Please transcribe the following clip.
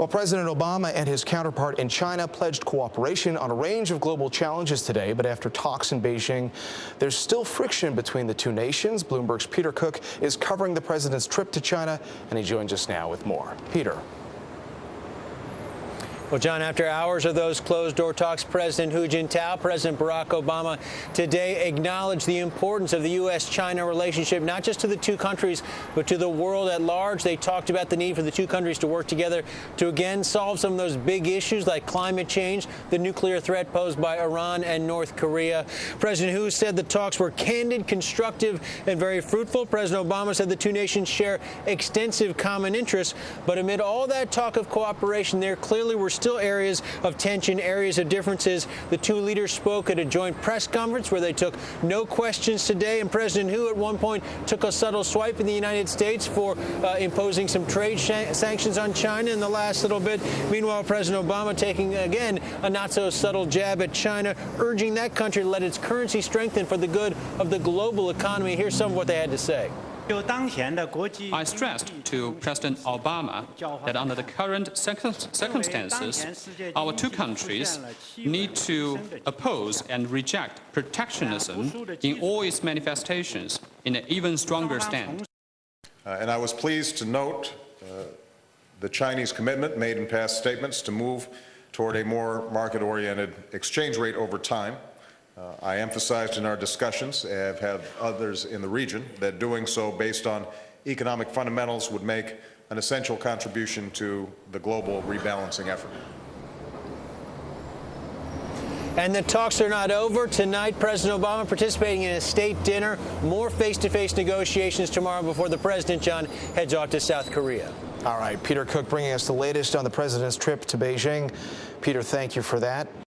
Well, President Obama and his counterpart in China pledged cooperation on a range of global challenges today, but after talks in Beijing, there's still friction between the two nations. Bloomberg's Peter Cook is covering the president's trip to China, and he joins us now with more. Peter. Well, John, after hours of those closed-door talks, President Hu Jintao, President Barack Obama today acknowledged the importance of the U.S.-China relationship, not just to the two countries, but to the world at large. They talked about the need for the two countries to work together to, again, solve some of those big issues like climate change, the nuclear threat posed by Iran and North Korea. President Hu said the talks were candid, constructive, and very fruitful. President Obama said the two nations share extensive common interests. But amid all that talk of cooperation, there clearly were still areas of tension, areas of differences. The two leaders spoke at a joint press conference where they took no questions today, and President Hu at one point took a subtle swipe in the United States for imposing some trade sanctions on China in the last little bit. Meanwhile, President Obama taking, again, a not-so-subtle jab at China, urging that country to let its currency strengthen for the good of the global economy. Here's some of what they had to say. I stressed to President Obama that under the current circumstances, our two countries need to oppose and reject protectionism in all its manifestations in an even stronger stand. And I was pleased to note the Chinese commitment made in past statements to move toward a more market-oriented exchange rate over time. I emphasized in our discussions, and have had others in the region, that doing so based on economic fundamentals would make an essential contribution to the global rebalancing effort. And the talks are not over. Tonight, President Obama participating in a state dinner. More face-to-face negotiations tomorrow before the president, John, heads off to South Korea. All right, Peter Cook bringing us the latest on the president's trip to Beijing. Peter, thank you for that.